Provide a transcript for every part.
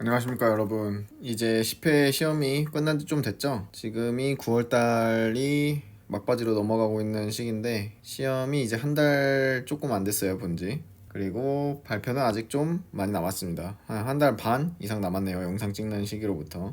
안녕하십니까 여러분. 이제 10회 시험이 끝난 지 좀 됐죠? 지금이 9월달이 막바지로 넘어가고 있는 시기인데 시험이 이제 한 달 조금 안 됐어요, 본지. 그리고 발표는 아직 좀 많이 남았습니다. 한 달 반 이상 남았네요, 영상 찍는 시기로부터.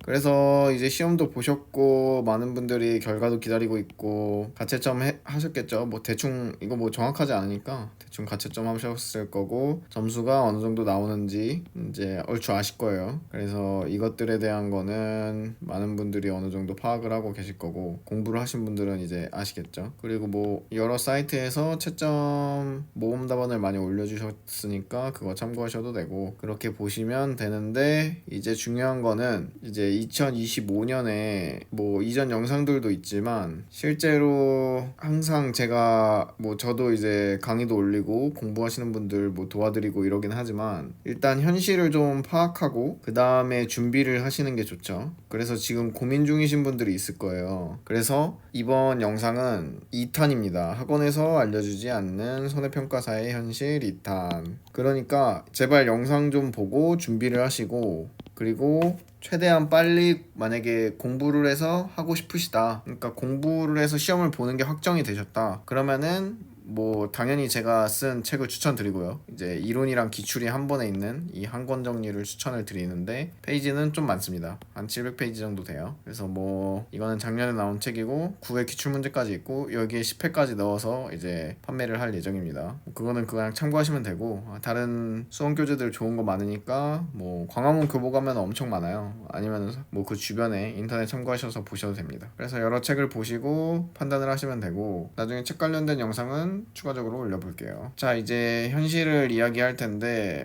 그래서 이제 시험도 보셨고 많은 분들이 결과도 기다리고 있고 가채점 하셨겠죠. 뭐 대충 이거 뭐 정확하지 않으니까 대충 가채점 하셨을 거고 점수가 어느 정도 나오는지 이제 얼추 아실 거예요. 그래서 이것들에 대한 거는 많은 분들이 어느 정도 파악을 하고 계실 거고 공부를 하신 분들은 이제 아시겠죠. 그리고 뭐 여러 사이트에서 채점 모음 답안을 많이 올려주셨으니까 그거 참고하셔도 되고 그렇게 보시면 되는데, 이제 중요한 거는 이제 2025년에 뭐 이전 영상들도 있지만 실제로 항상 제가 뭐 저도 이제 강의도 올리고 공부하시는 분들 뭐 도와드리고 이러긴 하지만 일단 현실을 좀 파악하고 그 다음에 준비를 하시는 게 좋죠. 그래서 지금 고민 중이신 분들이 있을 거예요. 그래서 이번 영상은 2탄입니다. 학원에서 알려주지 않는 손해평가사의 현실 2탄. 그러니까 제발 영상 좀 보고 준비를 하시고, 그리고 최대한 빨리 만약에 공부를 해서 하고 싶으시다. 그러니까 공부를 해서 시험을 보는 게 확정이 되셨다. 그러면은 뭐 당연히 제가 쓴 책을 추천드리고요. 이제 이론이랑 기출이 한 번에 있는 이 한 권 정리를 추천을 드리는데 페이지는 좀 많습니다. 한 700페이지 정도 돼요. 그래서 뭐 이거는 작년에 나온 책이고 9회 기출 문제까지 있고 여기에 10회까지 넣어서 이제 판매를 할 예정입니다. 그거는 그냥 참고하시면 되고 다른 수험 교재들 좋은 거 많으니까 뭐 광화문 교보 가면 엄청 많아요. 아니면 뭐 그 주변에 인터넷 참고하셔서 보셔도 됩니다. 그래서 여러 책을 보시고 판단을 하시면 되고 나중에 책 관련된 영상은 추가적으로 올려볼게요. 자, 이제 현실을 이야기할 텐데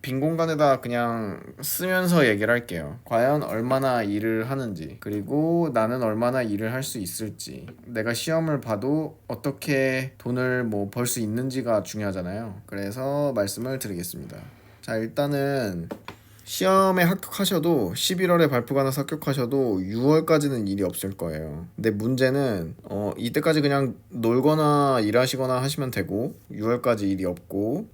빈 공간에다 그냥 쓰면서 얘기를 할게요. 과연 얼마나 일을 하는지, 그리고 나는 얼마나 일을 할 수 있을지, 내가 시험을 봐도 어떻게 돈을 뭐 벌 수 있는지가 중요하잖아요. 그래서 말씀을 드리겠습니다. 자, 일단은 시험에 합격하셔도 11월에 발표가 나서 합격하셔도 6월까지는 일이 없을 거예요. 근데 문제는 이때까지 그냥 놀거나 일하시거나 하시면 되고 6월까지 일이 없고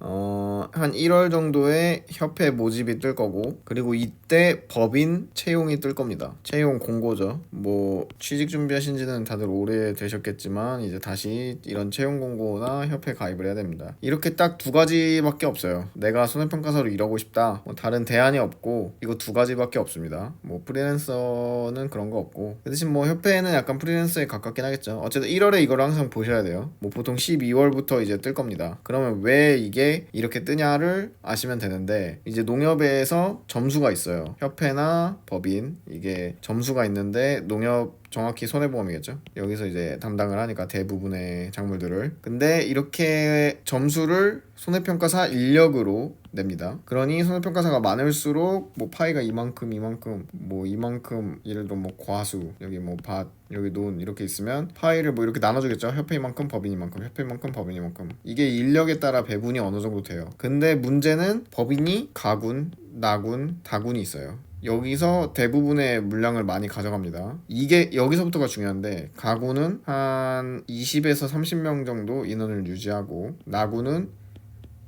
한 1월 정도에 협회 모집이 뜰 거고, 그리고 이때 법인 채용이 뜰 겁니다. 채용 공고죠. 뭐 취직 준비하신 지는 다들 오래 되셨겠지만 이제 다시 이런 채용 공고나 협회 가입을 해야 됩니다. 이렇게 딱 두 가지밖에 없어요. 내가 손해평가사로 일하고 싶다, 뭐 다른 대안이 없고 이거 두 가지밖에 없습니다. 뭐 프리랜서는 그런 거 없고, 그 대신 뭐 협회는 약간 프리랜서에 가깝긴 하겠죠. 어쨌든 1월에 이걸 항상 보셔야 돼요. 뭐 보통 12월부터 이제 뜰 겁니다. 그러면 왜 이게 이렇게 뜨냐를 아시면 되는데, 이제 농협에서 점수가 있어요. 협회나 법인 이게 점수가 있는데 농협 정확히 손해보험이겠죠. 여기서 이제 담당을 하니까 대부분의 작물들을. 근데 이렇게 점수를 손해평가사 인력으로 냅니다. 그러니 손해평가사가 많을수록 뭐 파이가 이만큼 뭐 이만큼, 예를 들어 뭐 과수, 여기 뭐 밭, 여기 논 이렇게 있으면 파이를 뭐 이렇게 나눠주겠죠. 협회 이만큼, 법인 이만큼, 협회 이만큼, 법인 이만큼. 이게 인력에 따라 배분이 어느 정도 돼요. 근데 문제는 법인이 가군, 나군, 다군이 있어요. 여기서 대부분의 물량을 많이 가져갑니다. 이게 여기서부터가 중요한데, 가구는 한 20에서 30명 정도 인원을 유지하고, 나구는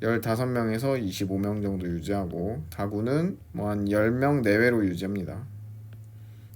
15명에서 25명 정도 유지하고, 다구는 뭐 한 10명 내외로 유지합니다.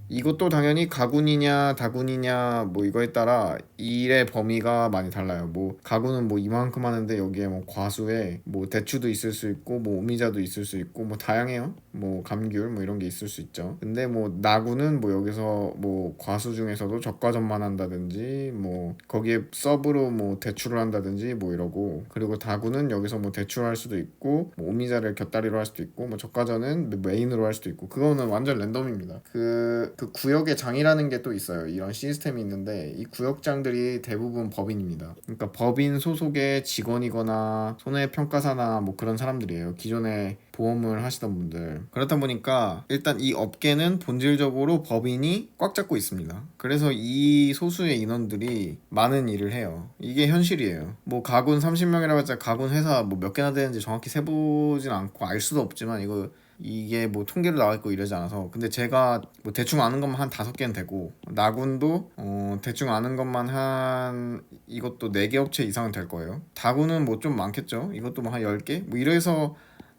이것도 당연히 가군이냐 다군이냐 뭐 이거에 따라 일의 범위가 많이 달라요. 뭐 가군은 뭐 이만큼 하는데 여기에 뭐 과수에 뭐 대추도 있을 수 있고 뭐 오미자도 있을 수 있고 뭐 다양해요. 뭐 감귤 뭐 이런 게 있을 수 있죠. 근데 뭐 나구는 뭐 여기서 뭐 과수 중에서도 적과점만 한다든지 뭐 거기에 서브로 뭐 대추를 한다든지 뭐 이러고, 그리고 다구는 여기서 뭐 대추를 할 수도 있고 뭐 오미자를 곁다리로 할 수도 있고 뭐 적과전은 메인으로 할 수도 있고, 그거는 완전 랜덤입니다. 그 구역의 장이라는 게 또 있어요. 이런 시스템이 있는데 이 구역장들이 대부분 법인입니다. 그러니까 법인 소속의 직원이거나 손해평가사나 뭐 그런 사람들이에요. 기존에 보험을 하시던 분들. 그렇다 보니까 일단 이 업계는 본질적으로 법인이 꽉 잡고 있습니다. 그래서 이 소수의 인원들이 많은 일을 해요. 이게 현실이에요. 뭐 가군 30명이라고 했자 가군 회사 뭐 몇 개나 되는지 정확히 세보진 않고 알 수도 없지만 이게 뭐 통계로 나와 있고 이러지 않아서, 근데 제가 뭐 대충 아는 것만 한 5개는 되고, 나군도 대충 아는 것만 한 이것도 4개 업체 이상은 될 거예요. 다군은 뭐 좀 많겠죠. 이것도 뭐 한 10개 뭐 이래서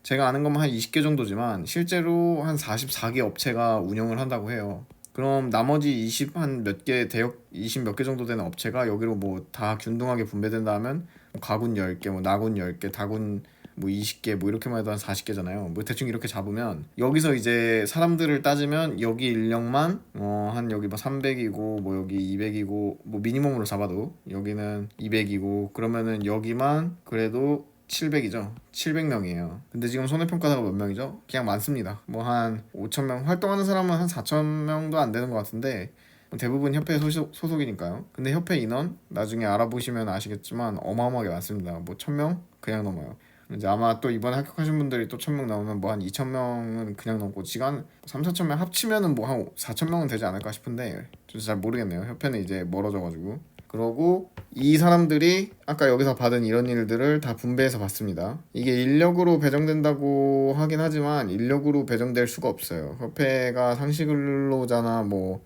제가 아는 것만 한 20개 정도지만 실제로 한 44개 업체가 운영을 한다고 해요. 그럼 나머지 20 한 몇 개 대역 20 몇 개 정도 되는 업체가 여기로 뭐 다 균등하게 분배된다 하면 뭐 가군 10개, 뭐 나군 10개, 다군 뭐 20개 뭐 이렇게만 해도 한 40개잖아요. 뭐 대충 이렇게 잡으면 여기서 이제 사람들을 따지면 여기 인력만 한 여기 뭐 300이고 뭐 여기 200이고 뭐 미니멈으로 잡아도 여기는 200이고 그러면은 여기만 그래도 700이죠. 700명이에요. 근데 지금 손해평가사가 몇 명이죠? 그냥 많습니다. 뭐 한 5,000명 활동하는 사람은 한 4,000명도 안 되는 것 같은데 대부분 협회 소속이니까요. 근데 협회 인원 나중에 알아보시면 아시겠지만 어마어마하게 많습니다. 뭐 1,000명 그냥 넘어요. 이제 아마 또 이번에 합격하신 분들이 또 1,000명 넘으면 뭐 한 2,000명은 그냥 넘고 지금 한 3, 4,000명 합치면은 뭐 한 4,000명은 되지 않을까 싶은데 좀 잘 모르겠네요. 협회는 이제 멀어져가지고. 그러고 이 사람들이 아까 여기서 받은 이런 일들을 다 분배해서 받습니다. 이게 인력으로 배정된다고 하긴 하지만 인력으로 배정될 수가 없어요. 협회가 상시 근로자나 뭐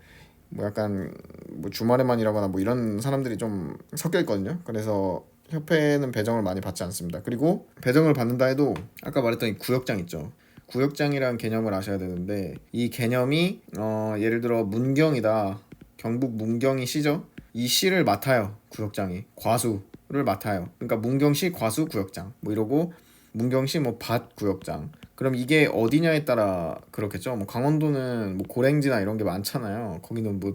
약간 뭐 주말에만 일하거나 뭐 이런 사람들이 좀 섞여 있거든요. 그래서 협회는 배정을 많이 받지 않습니다. 그리고 배정을 받는다 해도 아까 말했던 이 구역장 있죠. 구역장이라는 개념을 아셔야 되는데 이 개념이 예를 들어 문경이다. 경북 문경이 시죠. 이 시를 맡아요. 구역장이 과수를 맡아요. 그러니까 문경시 과수 구역장 뭐 이러고 문경시 뭐 밭 구역장. 그럼 이게 어디냐에 따라 그렇겠죠. 뭐 강원도는 뭐 고랭지나 이런 게 많잖아요. 거기는 뭐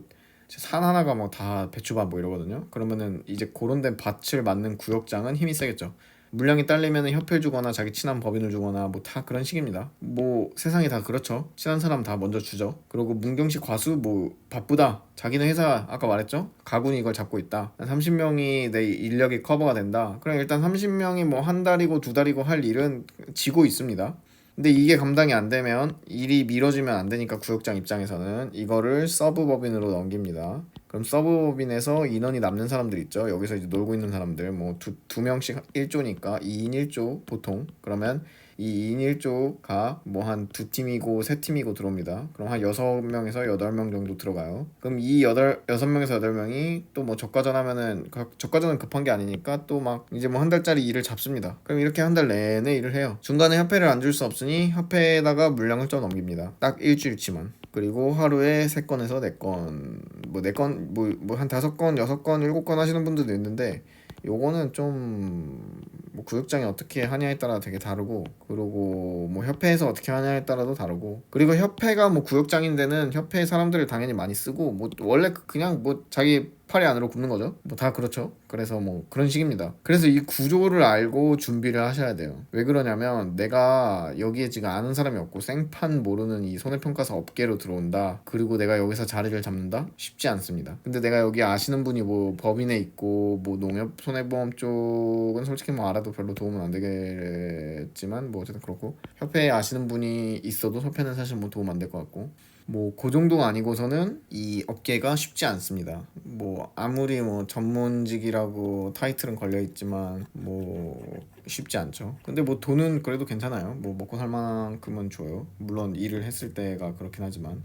산 하나가 뭐 다 배추밭 뭐 이러거든요. 그러면은 이제 그런 데 밭을 맡는 구역장은 힘이 세겠죠. 물량이 딸리면은 협회 주거나 자기 친한 법인을 주거나 뭐 다 그런 식입니다. 뭐 세상이 다 그렇죠. 친한 사람 다 먼저 주죠. 그리고 문경시 과수 뭐 바쁘다. 자기네 회사 아까 말했죠. 가군이 이걸 잡고 있다. 30명이 내 인력이 커버가 된다. 그럼 일단 30명이 뭐 한 달이고 두 달이고 할 일은 지고 있습니다. 근데 이게 감당이 안 되면 일이 미뤄지면 안 되니까 구역장 입장에서는 이거를 서브 법인으로 넘깁니다. 그럼 서브 법인에서 인원이 남는 사람들 있죠. 여기서 이제 놀고 있는 사람들 뭐 두 명씩 1조니까 2인 1조 보통. 그러면 이 2인 1조가 뭐 한 두 팀이고 세 팀이고 들어옵니다. 그럼 한 6명에서 8명 정도 들어가요. 그럼 이 6명에서 8명이 또 뭐 적과전 하면은 적과전은 급한 게 아니니까 또 막 이제 뭐 한 달짜리 일을 잡습니다. 그럼 이렇게 한 달 내내 일을 해요. 중간에 협회를 안 줄 수 없으니 협회에다가 물량을 쪄 넘깁니다. 딱 일주일치만. 그리고 하루에 3건에서 4건, 뭐 4건, 뭐 한 5건, 6건, 7건 하시는 분들도 있는데 요거는 좀 뭐 구역장이 어떻게 하냐에 따라 되게 다르고 그리고 뭐 협회에서 어떻게 하냐에 따라도 다르고 그리고 협회가 뭐 구역장인 데는 협회 사람들을 당연히 많이 쓰고 뭐 원래 그냥 뭐 자기 팔이 안으로 굽는 거죠. 뭐 다 그렇죠. 그래서 뭐 그런 식입니다. 그래서 이 구조를 알고 준비를 하셔야 돼요. 왜 그러냐면 내가 여기에 지금 아는 사람이 없고 생판 모르는 이 손해평가사 업계로 들어온다. 그리고 내가 여기서 자리를 잡는다? 쉽지 않습니다. 근데 내가 여기 아시는 분이 뭐 법인에 있고 뭐 농협 손해보험 쪽은 솔직히 뭐 알아도 별로 도움은 안 되겠지만 뭐 어쨌든 그렇고 협회에 아시는 분이 있어도 협회는 사실 뭐 도움 안 될 것 같고 뭐 그 정도 아니고서는 이 업계가 쉽지 않습니다. 뭐 아무리 뭐 전문직이라고 타이틀은 걸려 있지만 뭐 쉽지 않죠. 근데 뭐 돈은 그래도 괜찮아요. 뭐 먹고 살 만큼은 줘요. 물론 일을 했을 때가 그렇긴 하지만.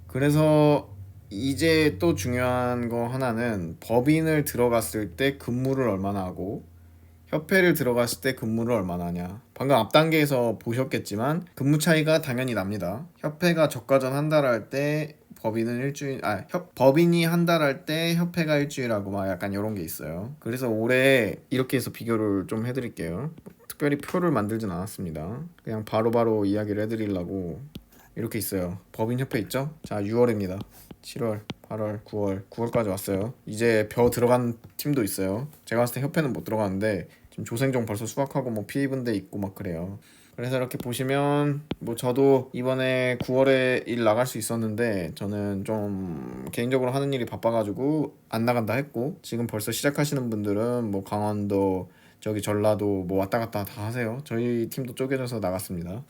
그래서 이제 또 중요한 거 하나는 법인을 들어갔을 때 근무를 얼마나 하고 협회를 들어갔을 때 근무를 얼마나 하냐. 방금 앞 단계에서 보셨겠지만 근무 차이가 당연히 납니다. 협회가 저가전 한 달 할 때 법인은 일주일, 법인이 한 달 할 때 협회가 일주일하고 막 약간 이런 게 있어요. 그래서 올해 이렇게 해서 비교를 좀 해드릴게요. 특별히 표를 만들진 않았습니다. 그냥 바로바로 이야기를 해드리려고 이렇게 있어요. 법인 협회 있죠? 자, 6월입니다. 7월, 8월, 9월까지 왔어요. 이제 벼 들어간 팀도 있어요. 제가 봤을 때 협회는 못 들어가는데 지금 조생종 벌써 수확하고 뭐 피 입은 데 있고 막 그래요. 그래서 이렇게 보시면 뭐 저도 이번에 9월에 일 나갈 수 있었는데 저는 좀 개인적으로 하는 일이 바빠가지고 안 나간다 했고 지금 벌써 시작하시는 분들은 뭐 강원도 저기 전라도 뭐 왔다 갔다 다 하세요. 저희 팀도 쪼개져서 나갔습니다.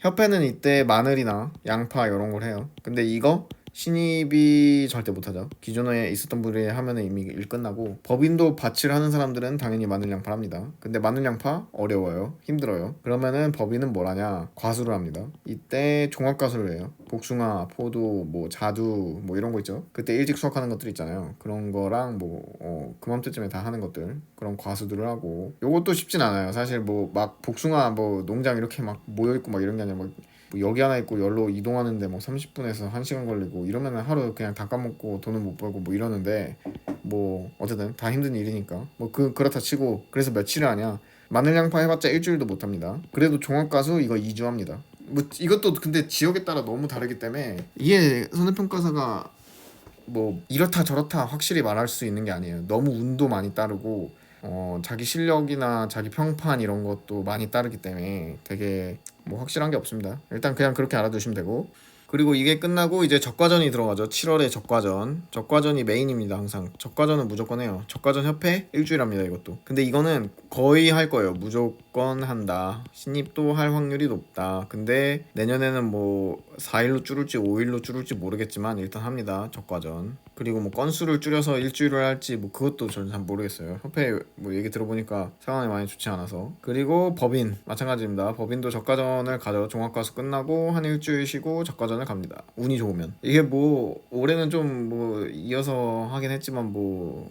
협회는 이때 마늘이나 양파 이런 걸 해요. 근데 이거 신입이 절대 못하죠. 기존에 있었던 분이 하면은 이미 일 끝나고, 법인도 밭을 하는 사람들은 당연히 마늘 양파를 합니다. 근데 마늘 양파 어려워요. 힘들어요. 그러면은 법인은 뭘 하냐? 과수를 합니다. 이때 종합과수를 해요. 복숭아, 포도, 뭐 자두 뭐 이런 거 있죠. 그때 일찍 수확하는 것들 있잖아요. 그런 거랑 뭐 그맘때쯤에 다 하는 것들, 그런 과수들을 하고. 요것도 쉽진 않아요. 사실 뭐 막 복숭아 뭐 농장 이렇게 막 모여 있고 막 이런 게 아니라 뭐 여기 하나 있고 열로 이동하는데 뭐 30분에서 1시간 걸리고 이러면 하루 그냥 다 까먹고 돈은 못 벌고 뭐 이러는데, 뭐 어쨌든 다 힘든 일이니까 뭐 그렇다 치고, 그래서 며칠을 하냐? 마늘 양파 해봤자 일주일도 못 합니다. 그래도 종합과수 이거 2주 합니다. 뭐 이것도 근데 지역에 따라 너무 다르기 때문에 이게 손해평가사가 뭐 이렇다 저렇다 확실히 말할 수 있는 게 아니에요. 너무 운도 많이 따르고 자기 실력이나 자기 평판 이런 것도 많이 따르기 때문에 되게 뭐 확실한 게 없습니다. 일단 그냥 그렇게 알아두시면 되고, 그리고 이게 끝나고 이제 적과전이 들어가죠. 7월에 적과전. 적과전이 메인입니다. 항상 적과전은 무조건 해요. 적과전 협회 일주일 합니다. 이것도. 근데 이거는 거의 할 거예요. 무조건 한다. 신입도 할 확률이 높다. 근데 내년에는 뭐 4일로 줄을지 5일로 줄을지 모르겠지만 일단 합니다. 적과전. 그리고 뭐 건수를 줄여서 일주일을 할지 뭐 그것도 저는 잘 모르겠어요. 협회 뭐 얘기 들어보니까 상황이 많이 좋지 않아서. 그리고 법인 마찬가지입니다. 법인도 적과전을 가죠. 종합과수 끝나고 한 일주일 쉬고 적과전을 갑니다. 운이 좋으면. 이게 뭐 올해는 좀 뭐 이어서 하긴 했지만 뭐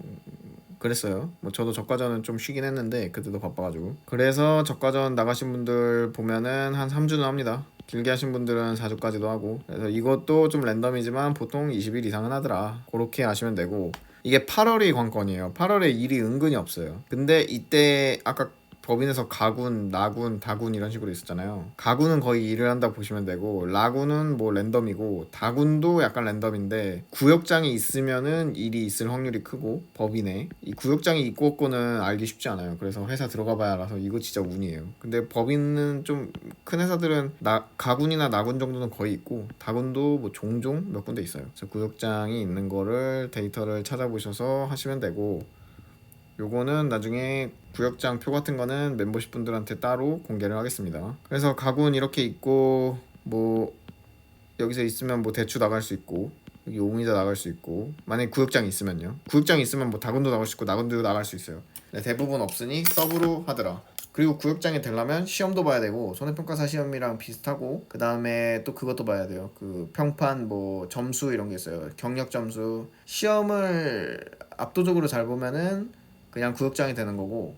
그랬어요. 뭐 저도 적과전은 좀 쉬긴 했는데 그때도 바빠가지고. 그래서 적과전 나가신 분들 보면은 한 3주는 합니다. 길게 하신 분들은 4주까지도 하고. 그래서 이것도 좀 랜덤이지만 보통 20일 이상은 하더라. 그렇게 아시면 되고, 이게 8월이 관건이에요. 8월에 일이 은근히 없어요. 근데 이때 아까 법인에서 가군, 나군, 다군 이런 식으로 있었잖아요. 가군은 거의 일을 한다고 보시면 되고, 라군은 뭐 랜덤이고, 다군도 약간 랜덤인데, 구역장이 있으면은 일이 있을 확률이 크고, 법인에 이 구역장이 있고 없고는 알기 쉽지 않아요. 그래서 회사 들어가 봐야 알아서 이거 진짜 운이에요. 근데 법인은 좀 큰 회사들은 가군이나 나군 정도는 거의 있고, 다군도 뭐 종종 몇 군데 있어요. 그래서 구역장이 있는 거를 데이터를 찾아보셔서 하시면 되고, 요거는 나중에 구역장 표 같은 거는 멤버십 분들한테 따로 공개를 하겠습니다. 그래서 가군 이렇게 있고, 뭐 여기서 있으면 뭐 대추 나갈 수 있고, 여기 오미자 나갈 수 있고, 만약에 구역장이 있으면요. 구역장이 있으면 뭐 다군도 나갈 수 있고 나군도 나갈 수 있어요. 근데 대부분 없으니 서브로 하더라. 그리고 구역장이 되려면 시험도 봐야 되고, 손해평가사 시험이랑 비슷하고, 그 다음에 또 그것도 봐야 돼요. 그 평판 뭐 점수 이런 게 있어요. 경력 점수. 시험을 압도적으로 잘 보면은 그냥 구역장이 되는 거고,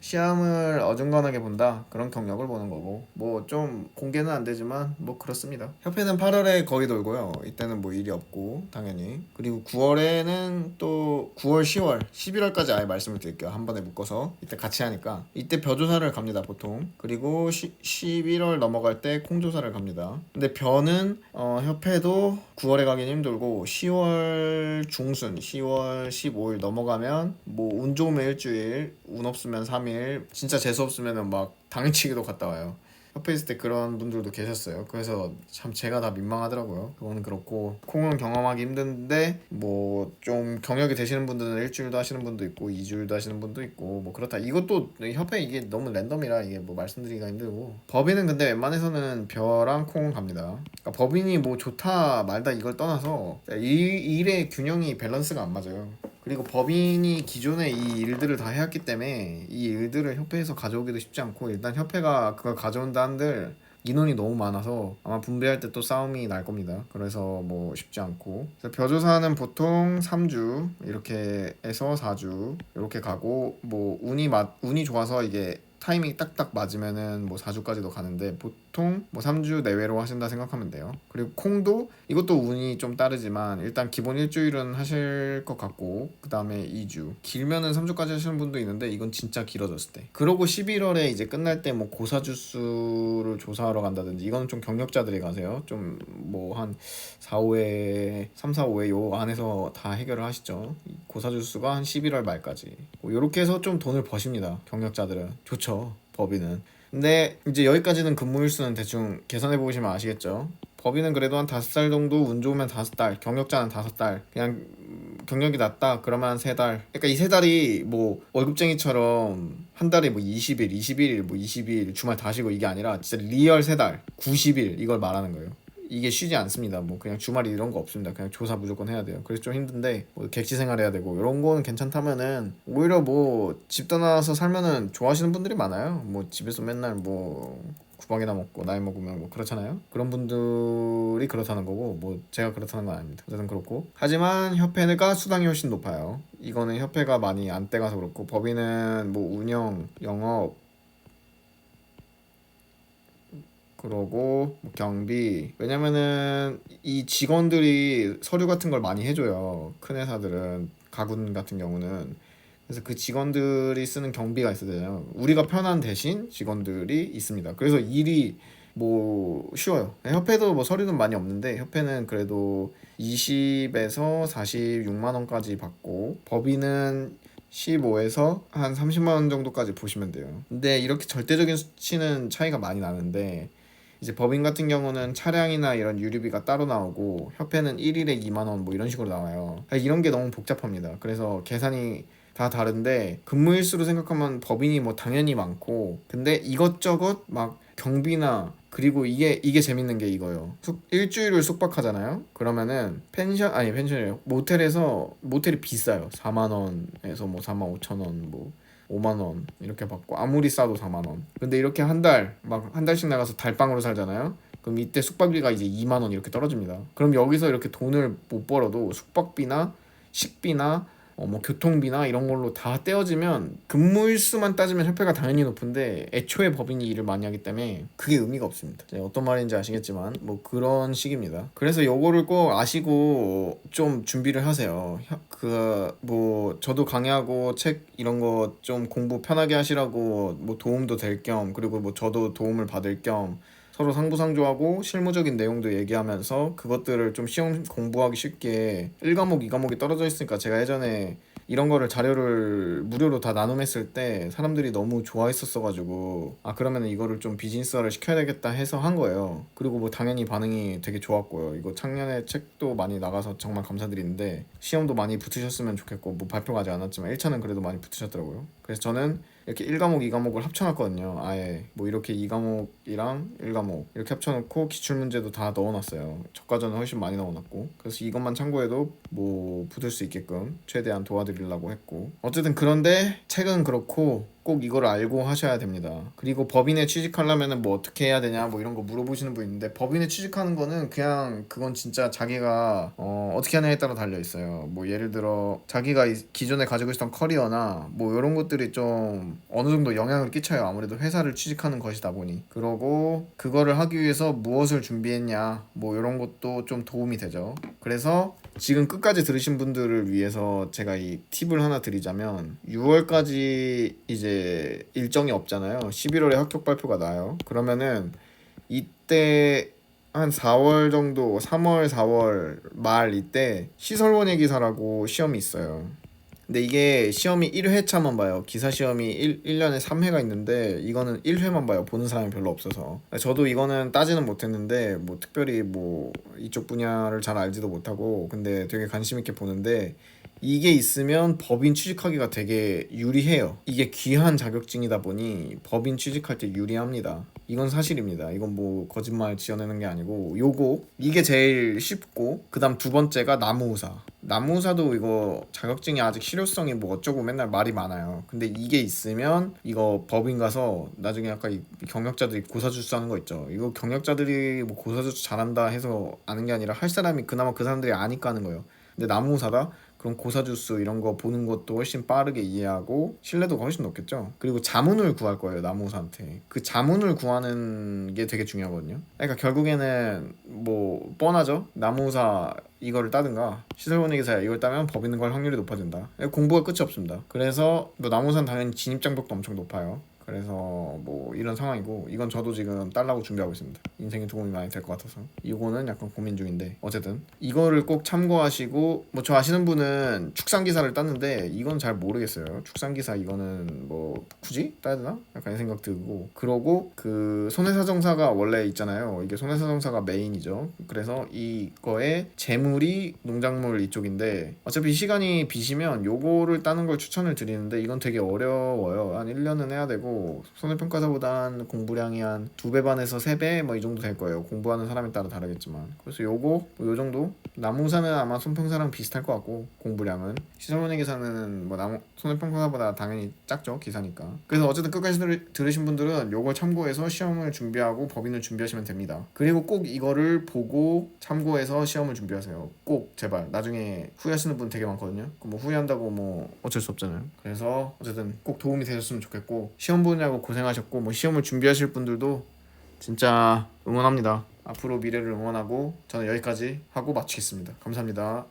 시험을 어중간하게 본다, 그런 경력을 보는 거고, 뭐 좀 공개는 안 되지만 뭐 그렇습니다. 협회는 8월에 거의 돌고요. 이때는 뭐 일이 없고 당연히. 그리고 9월에는 또 9월, 10월, 11월까지 아예 말씀을 드릴게요. 한 번에 묶어서 이때 같이 하니까. 이때 벼조사를 갑니다 보통. 그리고 11월 넘어갈 때 콩조사를 갑니다. 근데 벼는 협회도 9월에 가긴 힘들고, 10월 중순, 10월 15일 넘어가면 뭐 운 좋으면 일주일, 운 없으면 3일, 진짜 재수 없으면은 막 당일치기도 갔다 와요. 협회 있을 때 그런 분들도 계셨어요. 그래서 참 제가 다 민망하더라고요. 그거는 그렇고, 콩은 경험하기 힘든데 뭐 좀 경력이 되시는 분들은 일주일도 하시는 분도 있고 2주일도 하시는 분도 있고 뭐 그렇다. 이것도 협회 이게 너무 랜덤이라 이게 뭐 말씀드리기가 힘들고, 법인은 근데 웬만해서는 벼랑 콩 갑니다. 그러니까 법인이 뭐 좋다 말다 이걸 떠나서 일의 균형이 밸런스가 안 맞아요. 그리고 법인이 기존에 이 일들을 다 해왔기 때문에 이 일들을 협회에서 가져오기도 쉽지 않고, 일단 협회가 그걸 가져온다 한들 인원이 너무 많아서 아마 분배할 때 또 싸움이 날 겁니다. 그래서 뭐 쉽지 않고, 그래서 벼조사는 보통 3주 이렇게 해서 4주 이렇게 가고, 뭐 운이 좋아서 이게 타이밍이 딱딱 맞으면은 뭐 4주까지도 가는데, 보통 뭐 3주 내외로 하신다 생각하면 돼요. 그리고 콩도 이것도 운이 좀 따르지만 일단 기본 일주일은 하실 것 같고, 그 다음에 2주, 길면은 3주까지 하시는 분도 있는데 이건 진짜 길어졌을 때. 그러고 11월에 이제 끝날 때 뭐 고사주수를 조사하러 간다든지, 이거는 좀 경력자들이 가세요. 좀 뭐 한 4, 5회, 3, 4, 5회 요 안에서 다 해결을 하시죠. 고사주수가 한 11월 말까지. 뭐 요렇게 해서 좀 돈을 버십니다. 경력자들은. 좋죠, 법인은. 근데 이제 여기까지는 근무일수는 대충 계산해 보시면 아시겠죠. 법인은 그래도 한 5달 정도, 운 좋으면 5달, 경력자는 5달, 그냥 경력이 낮다 그러면 3달. 그러니까 이 3달이 뭐 월급쟁이처럼 한 달에 뭐 20일, 21일, 뭐 22일 주말 다 쉬고 이게 아니라 진짜 리얼 3달, 90일 이걸 말하는 거예요. 이게 쉬지 않습니다. 뭐 그냥 주말 이런 거 없습니다. 그냥 조사 무조건 해야 돼요. 그래서 좀 힘든데 뭐 객지 생활 해야 되고 이런 거는 괜찮다면은 오히려 뭐 집 떠나서 살면은 좋아하시는 분들이 많아요. 뭐 집에서 맨날 뭐 구박이나 먹고 나이 먹으면 뭐 그렇잖아요. 그런 분들이 그렇다는 거고 뭐 제가 그렇다는 건 아닙니다. 어쨌든 그렇고 하지만 협회가 수당이 훨씬 높아요. 이거는 협회가 많이 안 떼가서 그렇고 법인은 뭐 운영, 영업 그러고 뭐 경비 왜냐면은 이 직원들이 서류 같은 걸 많이 해줘요. 큰 회사들은 가군 같은 경우는 그래서 그 직원들이 쓰는 경비가 있어야 되잖아요. 우리가 편한 대신 직원들이 있습니다. 그래서 일이 뭐 쉬워요. 협회도 뭐 서류는 많이 없는데 협회는 그래도 20에서 46만 원까지 받고 법인은 15에서 한 30만 원 정도까지 보시면 돼요. 근데 이렇게 절대적인 수치는 차이가 많이 나는데 이제 법인 같은 경우는 차량이나 이런 유류비가 따로 나오고 협회는 1일에 2만 원 뭐 이런 식으로 나와요. 이런 게 너무 복잡합니다. 그래서 계산이 다 다른데 근무일수로 생각하면 법인이 뭐 당연히 많고 근데 이것저것 막 경비나 그리고 이게 재밌는 게 이거예요. 일주일을 숙박하잖아요. 그러면은 펜션이에요. 모텔에서 모텔이 비싸요. 4만 원에서 뭐 4만 5천 원 뭐 5만 원 이렇게 받고 아무리 싸도 4만 원. 근데 이렇게 한 달씩 나가서 달방으로 살잖아요. 그럼 이때 숙박비가 이제 2만 원 이렇게 떨어집니다. 그럼 여기서 이렇게 돈을 못 벌어도 숙박비나 식비나 뭐 교통비나 이런 걸로 다 떼어지면 근무일수만 따지면 협회가 당연히 높은데 애초에 법인이 일을 많이 하기 때문에 그게 의미가 없습니다. 어떤 말인지 아시겠지만 뭐 그런 식입니다. 그래서 요거를 꼭 아시고 좀 준비를 하세요. 그 뭐 저도 강의하고 책 이런 거 좀 공부 편하게 하시라고 뭐 도움도 될 겸 그리고 뭐 저도 도움을 받을 겸 서로 상부상조하고 실무적인 내용도 얘기하면서 그것들을 좀 시험 공부하기 쉽게 1과목, 2과목이 떨어져 있으니까 제가 예전에 이런 거를 자료를 무료로 다 나눔했을 때 사람들이 너무 좋아했었어가지고 그러면 이거를 좀 비즈니스화를 시켜야 되겠다 해서 한 거예요. 그리고 뭐 당연히 반응이 되게 좋았고요. 이거 작년에 책도 많이 나가서 정말 감사드리는데 시험도 많이 붙으셨으면 좋겠고 뭐 발표가 아직 안 왔지만 1차는 그래도 많이 붙으셨더라고요. 그래서 저는 이렇게 1과목, 2과목을 합쳐놨거든요. 아예 뭐 이렇게 2과목이랑 1과목 이렇게 합쳐놓고 기출문제도 다 넣어놨어요. 저과전은 훨씬 많이 넣어놨고 그래서 이것만 참고해도 뭐 붙을 수 있게끔 최대한 도와드리려고 했고 어쨌든 그런데 책은 그렇고 꼭 이걸 알고 하셔야 됩니다. 그리고 법인에 취직하려면 뭐 어떻게 해야 되냐 뭐 이런 거 물어보시는 분 있는데 법인에 취직하는 거는 그냥 그건 진짜 자기가 어떻게 하냐에 따라 달려 있어요. 뭐 예를 들어 자기가 기존에 가지고 있었던 커리어나 뭐 이런 것들이 좀 어느 정도 영향을 끼쳐요. 아무래도 회사를 취직하는 것이다 보니. 그러고 그거를 하기 위해서 무엇을 준비했냐 뭐 이런 것도 좀 도움이 되죠. 그래서 지금 끝까지 들으신 분들을 위해서 제가 이 팁을 하나 드리자면 6월까지 이제 일정이 없잖아요. 11월에 합격 발표가 나요. 그러면은 이때 한 4월 정도 3월 4월 말 이때 시설원예 기사라고 시험이 있어요. 근데 이게 시험이 1회차만 봐요. 기사 시험이 1년에 3회가 있는데 이거는 1회만 봐요. 보는 사람이 별로 없어서. 저도 이거는 따지는 못했는데 뭐 특별히 뭐 이쪽 분야를 잘 알지도 못하고 근데 되게 관심 있게 보는데 이게 있으면 법인 취직하기가 되게 유리해요. 이게 귀한 자격증이다 보니 법인 취직할 때 유리합니다. 이건 사실입니다. 이건 뭐 거짓말 지어내는 게 아니고 이게 제일 쉽고 그다음 두 번째가 나무의사. 나무의사도 이거 자격증이 아직 실효성이 뭐 어쩌고 맨날 말이 많아요. 근데 이게 있으면 이거 법인 가서 나중에 아까 이 경력자들이 고사주스 하는 거 있죠. 이거 경력자들이 뭐 고사주스 잘한다 해서 아는 게 아니라 할 사람이 그나마 그 사람들이 아니까 하는 거예요. 근데 나무의사다? 그럼 고사주스 이런 거 보는 것도 훨씬 빠르게 이해하고 신뢰도가 훨씬 높겠죠. 그리고 자문을 구할 거예요. 나무사한테. 그 자문을 구하는 게 되게 중요하거든요. 그러니까 결국에는 뭐 뻔하죠. 나무사 이거를 따든가 시설원예 기사 이걸 따면 법인 걸 확률이 높아진다. 공부가 끝이 없습니다. 그래서 뭐 나무사는 당연히 진입장벽도 엄청 높아요. 그래서 뭐 이런 상황이고 이건 저도 지금 딸라고 준비하고 있습니다. 인생에 도움이 많이 될 것 같아서 이거는 약간 고민 중인데 어쨌든 이거를 꼭 참고하시고 뭐 저 아시는 분은 축산기사를 땄는데 이건 잘 모르겠어요. 축산기사 이거는 뭐 굳이 따야 되나? 약간 생각 들고 그러고 그 손해사정사가 원래 있잖아요. 이게 손해사정사가 메인이죠. 그래서 이거의 재물이 농작물 이쪽인데 어차피 시간이 비시면 요거를 따는 걸 추천을 드리는데 이건 되게 어려워요. 한 1년은 해야 되고 아마도 손해평가사보단 공부량이 한 2배 반에서 3배 뭐 이 정도 될 거예요. 공부하는 사람에 따라 다르겠지만. 그래서 요거 요 정도. 나무사는 아마 손평사랑 비슷할 것 같고 공부량은 시설문의 계산은 뭐 손해평가사보다 당연히 작죠, 기사니까. 그래서 어쨌든 끝까지 들으신 분들은 요걸 참고해서 시험을 준비하고 법인을 준비하시면 됩니다. 그리고 꼭 이거를 보고 참고해서 시험을 준비하세요. 꼭 제발. 나중에 후회하시는 분 되게 많거든요. 뭐 후회한다고 뭐 어쩔 수 없잖아요. 그래서 어쨌든 꼭 도움이 되셨으면 좋겠고, 시험 보느라고 고생하셨고 뭐 시험을 준비하실 분들도 진짜 응원합니다. 앞으로 미래를 응원하고 저는 여기까지 하고 마치겠습니다. 감사합니다.